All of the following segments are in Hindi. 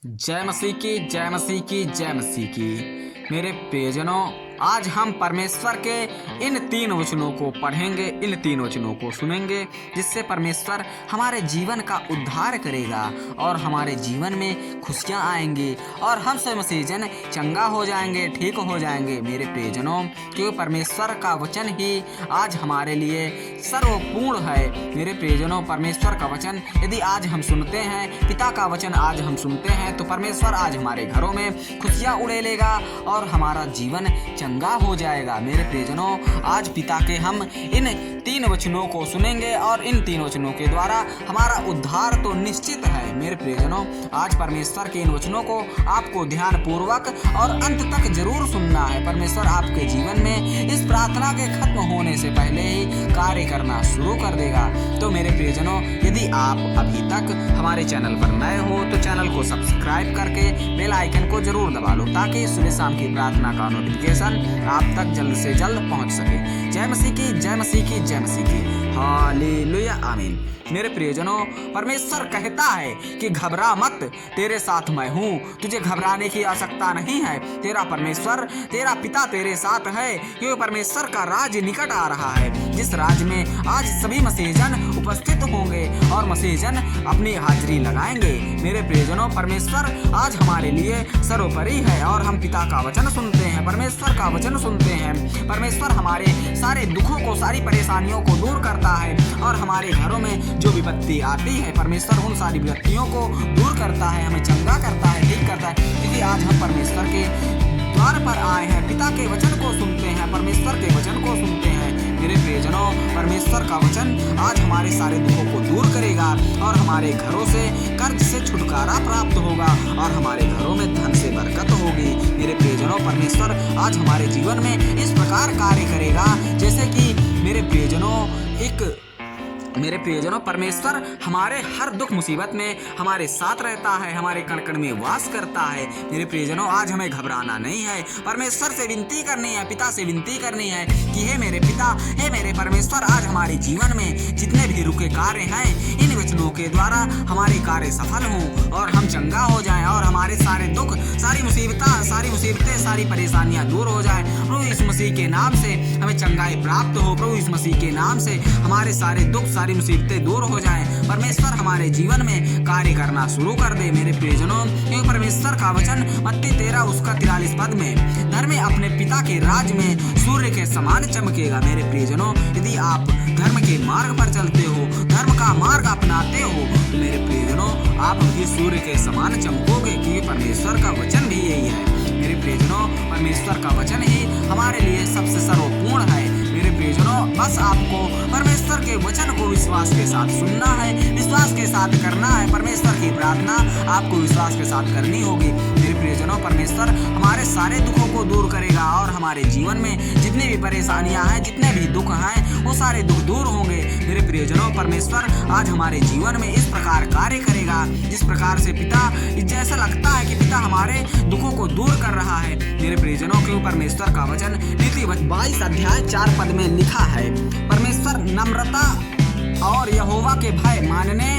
जय मसीह की जय मसीह की जय मसीह की। मेरे प्रियजनों, आज हम परमेश्वर के इन 3 वचनों को पढ़ेंगे, इन 3 वचनों को सुनेंगे, जिससे परमेश्वर हमारे जीवन का उद्धार करेगा और हमारे जीवन में खुशियाँ आएंगी और हम सब मसीहजन चंगा हो जाएंगे, ठीक हो जाएंगे। मेरे प्रियजनों, क्योंकि परमेश्वर का वचन ही आज हमारे लिए सर्वपूर्ण है। मेरे प्रियजनों, परमेश्वर का वचन यदि आज हम सुनते हैं, पिता का वचन आज हम सुनते हैं, तो परमेश्वर आज हमारे घरों में खुशियाँ उड़ेलेगा और हमारा जीवन चंगा हो जाएगा। मेरे प्रियजनों, आज पिता के हम इन 3 वचनों को सुनेंगे और इन 3 वचनों के द्वारा हमारा उद्धार तो निश्चित है। मेरे प्रियजनों, आज परमेश्वर के इन वचनों को आपको ध्यान पूर्वक और अंत तक जरूर सुनना है। परमेश्वर आपके जीवन में इस प्रार्थना के खत्म होने से पहले ही कार्य करना शुरू कर देगा। तो मेरे प्रियजनों, यदि आप अभी तक हमारे चैनल पर नए हो तो चैनल को सब्सक्राइब करके बेल आइकन को जरूर दबा लो, ताकि सुबह शाम की प्रार्थना का नोटिफिकेशन आप तक जल्द से जल्द पहुंच सके। जय मसीह की जय मसीह की जय मसीह की। हालेलुया, आमीन। मेरे प्रियजनों, परमेश्वर कहता है कि घबरा मत, तेरे साथ मैं हूँ, तुझे घबराने की आवश्यकता नहीं है। तेरा परमेश्वर, तेरा पिता तेरे साथ है, क्योंकि परमेश्वर का राज निकट आ रहा है, जिस राज में आज सभी मसीहजन उपस्थित होंगे और मसीहजन अपनी हाजिरी लगाएंगे। मेरे प्रियजनों, परमेश्वर आज हमारे लिए सर्वोपरि है और हम पिता का वचन सुनते हैं, परमेश्वर का वचन सुनते हैं। परमेश्वर हमारे सारे दुखों को, सारी परेशानियों को दूर करता है और हमारे घरों में जो विपत्ति आती है, परमेश्वर उन सारी विपत्तियों को दूर करता है, हमें चंगा करता है, ठीक करता है। क्योंकि आज हम परमेश्वर के द्वार पर आए हैं, पिता के वचन को सुनते हैं, परमेश्वर के वचन को सुनते हैं। मेरे प्रियजनों, परमेश्वर का वचन आज हमारे सारे दुखों को दूर करेगा और हमारे घरों से कर्ज से छुटकारा प्राप्त होगा और हमारे घरों में धन से बरकत होगी। मेरे प्रियजनों, परमेश्वर आज हमारे जीवन में इस प्रकार कार्य करेगा, जैसे कि मेरे प्रियजनों, परमेश्वर हमारे हर दुख मुसीबत में हमारे साथ रहता है, हमारे कण कण में वास करता है। मेरे प्रियजनों, आज हमें घबराना नहीं है, परमेश्वर से विनती करनी है, पिता से विनती करनी है कि हे मेरे पिता, हे मेरे परमेश्वर, आज हमारे जीवन में जितने भी रुके कार्य हैं, इन वचनों के द्वारा हमारे कार्य सफल हों और हम चंगा हो जाएं और हमारे सारे दुख, सारी मुसीबतें, सारी परेशानियां दूर हो जाएं। प्रभु यीशु मसीह के नाम से हमें चंगाई प्राप्त हो। प्रभु यीशु मसीह के नाम से हमारे सारे दुख, सारी मुसीबतें दूर हो जाएं। परमेश्वर हमारे जीवन में कार्य करना शुरू कर दे। मेरे प्रियजनों, क्योंकि परमेश्वर का वचन मत्ती 13:43 पद में धर्म अपने पिता के राज में सूर्य के समान चमकेगा। मेरे प्रियजनों, यदि आप धर्म के मार्ग पर चलते हो, धर्म का मार्ग अपनाते हो, तो मेरे प्रियजनों, आप भी सूर्य के समान चमकोगे, क्योंकि परमेश्वर का वचन भी यही है। मेरे प्रियजनों, परमेश्वर का वचन ही हमारे लिए सबसे सर्वपूर्ण है। मेरे प्रियजनों, बस आपको परमेश्वर के वचन को विश्वास के साथ सुनना है, विश्वास के साथ करना है। परमेश्वर की प्रार्थना आपको विश्वास के साथ करनी होगी। मेरे प्रियजनों, परमेश्वर हमारे सारे दुखों को दूर करेगा और हमारे जीवन में जितनी भी परेशानियां हैं, जितने भी दुख हैं, वो सारे दुख दूर होंगे। मेरे प्रियजनों, परमेश्वर आज हमारे जीवन में इस प्रकार कार्य करेगा, जिस प्रकार से पिता, जैसा लगता है कि पिता हमारे दुखों को दूर कर रहा है। मेरे प्रियजनों, क्यों परमेश्वर का वचन नीति 22:4 में लिखा है, परमेश्वर नम्रता और यहोवा के भय मानने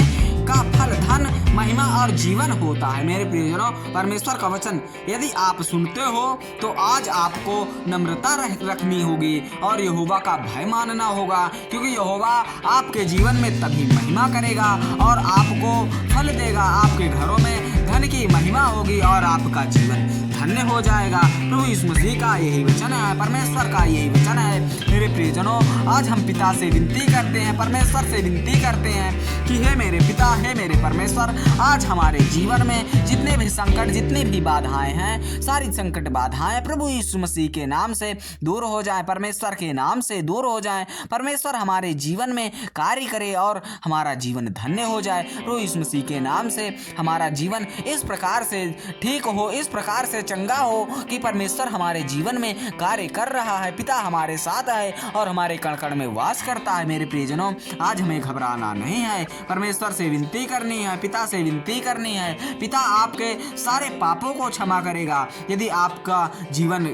का फल धन, महिमा और जीवन होता है। मेरे प्रियजनों, परमेश्वर का वचन यदि आप सुनते हो तो आज आपको नम्रता रखनी होगी और यहोवा का भय मानना होगा, क्योंकि यहोवा आपके जीवन में तभी महिमा करेगा और आपको फल देगा। आपके घरों में धन की महिमा होगी और आपका जीवन धन्य हो जाएगा। प्रभु यीशु मसीह का यही वचन है, परमेश्वर का यही वचन है। मेरे प्रियजनों, आज हम पिता से विनती करते हैं, परमेश्वर से विनती करते हैं कि हे मेरे पिता, हे मेरे परमेश्वर, आज हमारे जीवन में जितने भी संकट, जितनी भी बाधाएं हैं, सारी संकट बाधाएं प्रभु यीशु मसीह के नाम से दूर हो जाएं, परमेश्वर के नाम से दूर हो जाएं। परमेश्वर हमारे जीवन में कार्य करे और हमारा जीवन धन्य हो जाए। प्रभु यीशु मसीह के नाम से हमारा जीवन इस प्रकार से ठीक हो, इस प्रकार से चंगा हो कि परमेश्वर हमारे जीवन में कार्य कर रहा है, पिता हमारे साथ है और हमारे कण कण में वास करता है। मेरे प्रियजनों, आज हमें घबराना नहीं है, परमेश्वर से विनती करनी है, पिता से विनती करनी है। पिता आपके सारे पापों को क्षमा करेगा। यदि आपका जीवन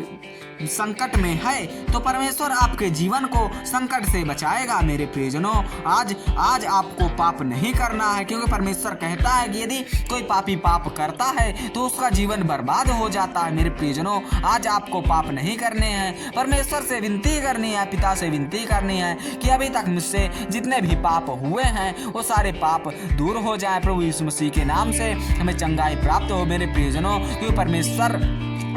संकट में है तो परमेश्वर आपके जीवन को संकट से बचाएगा। मेरे प्रियजनों, आज आपको पाप नहीं करना है, क्योंकि परमेश्वर कहता है कि यदि कोई पापी पाप करता है तो उसका जीवन बर्बाद हो जाता है। मेरे प्रियजनों, आज आपको पाप नहीं करने हैं। परमेश्वर से विनती करनी है, पिता से विनती करनी है कि अभी तक मुझसे जितने भी पाप हुए हैं वो सारे पाप दूर हो जाए। प्रभु यीशु मसीह के नाम से हमें चंगाई प्राप्त हो। मेरे प्रियजनों, क्योंकि परमेश्वर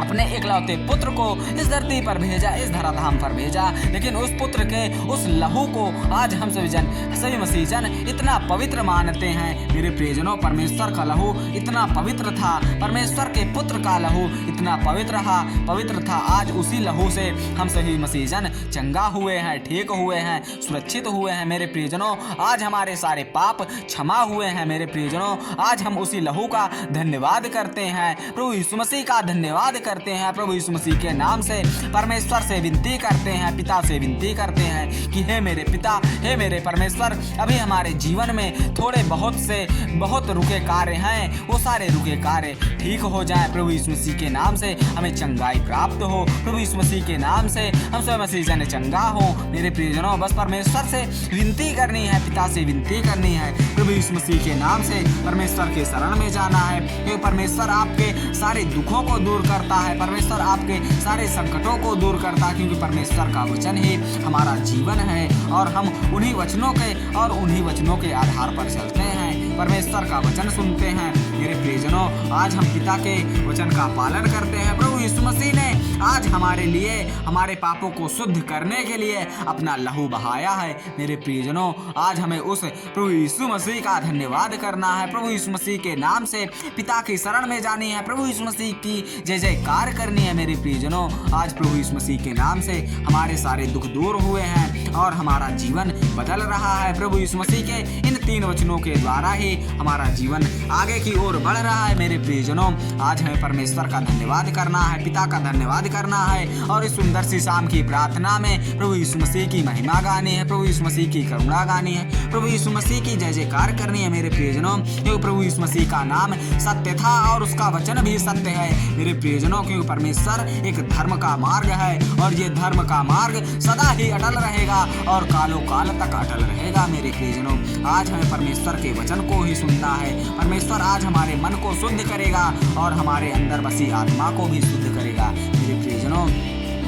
अपने एकलौते पुत्र को इस धरती पर भेजा, इस धराधाम पर भेजा, लेकिन उस पुत्र के उस लहू को आज हम सभी मसीह जन इतना पवित्र मानते हैं। मेरे प्रियजनों, परमेश्वर का लहू इतना पवित्र था, परमेश्वर के पुत्र का लहू इतना पवित्र था। आज उसी लहू से हम सभी मसीह जन चंगा हुए हैं, ठीक हुए हैं, सुरक्षित हुए हैं। मेरे प्रियजनों, आज हमारे सारे पाप क्षमा हुए हैं। मेरे प्रियजनों, आज हम उसी लहू का धन्यवाद करते हैं, प्रभु यीशु मसीह का धन्यवाद करते हैं। प्रभु यीशु मसीह के नाम से परमेश्वर से विनती करते हैं, पिता से विनती करते हैं कि हे मेरे पिता, हे मेरे परमेश्वर, अभी हमारे जीवन में थोड़े बहुत रुके कार्य हैं, वो सारे रुके कार्य ठीक हो जाएं। प्रभु यीशु मसीह के नाम से हमें चंगाई प्राप्त हो। प्रभु यीशु मसीह के नाम से हम सब मसीह जन चंगा हो। मेरे प्रियजनों, बस परमेश्वर से विनती करनी है, पिता से विनती करनी है। प्रभु यीशु मसीह के नाम से परमेश्वर के शरण में जाना है, क्योंकि परमेश्वर आपके सारे दुखों को दूर करता है, परमेश्वर आपके सारे संकटों को दूर करता है, क्योंकि परमेश्वर का वचन ही हमारा जीवन है और हम उन्हीं वचनों के आधार पर चलते हैं, परमेश्वर का वचन सुनते हैं। मेरे प्रियजनों, आज हम पिता के वचन का पालन करते हैं। प्रभु यीशु मसीह ने आज हमारे लिए, हमारे पापों को शुद्ध करने के लिए अपना लहू बहाया है। मेरे प्रियजनों, आज हमें उस प्रभु यीशु मसीह का धन्यवाद करना है। प्रभु यीशु मसीह के नाम से पिता की शरण में जानी है, प्रभु यीशु मसीह की जय जयकार करनी है। मेरे प्रियजनों, आज प्रभु यीशु मसीह के नाम से हमारे सारे दुख दूर हुए हैं और हमारा जीवन बदल रहा है। प्रभु यीशु मसीह के इन 3 वचनों के द्वारा ही हमारा जीवन आगे की ओर बढ़ रहा है। मेरे प्रियजनों, आज हमें परमेश्वर का धन्यवाद करना है, पिता का धन्यवाद करना है और इस सुंदर सी शाम की प्रार्थना में प्रभु यीशु मसीह की महिमा गानी है, प्रभु यीशु मसीह की करुणा गानी है, प्रभु यीशु मसीह की जय जयकार करनी है। मेरे प्रियजनों, क्योंकि प्रभु यीशु मसीह का नाम सत्य था और उसका वचन भी सत्य है। मेरे प्रियजनों, क्योंकि परमेश्वर एक धर्म का मार्ग है और ये धर्म का मार्ग सदा ही अटल रहेगा और कालों काल तक अटल रहेगा। मेरे प्रियजनों, आज हमें परमेश्वर के वचन को ही सुनना है। परमेश्वर आज हमारे मन को शुद्ध करेगा और हमारे अंदर बसी आत्मा को भी शुद्ध करेगा।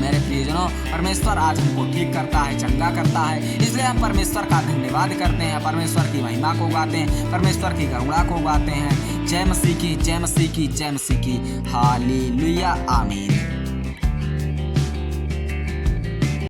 मेरे प्रियजनों, परमेश्वर आज हमको ठीक करता है, चंगा करता है, इसलिए हम परमेश्वर का धन्यवाद करते हैं, परमेश्वर की महिमा को गाते हैं, परमेश्वर की करुणा को गाते हैं। जय मसीह की, जय मसीह की, जय मसीह की। हालेलुया, आमीन।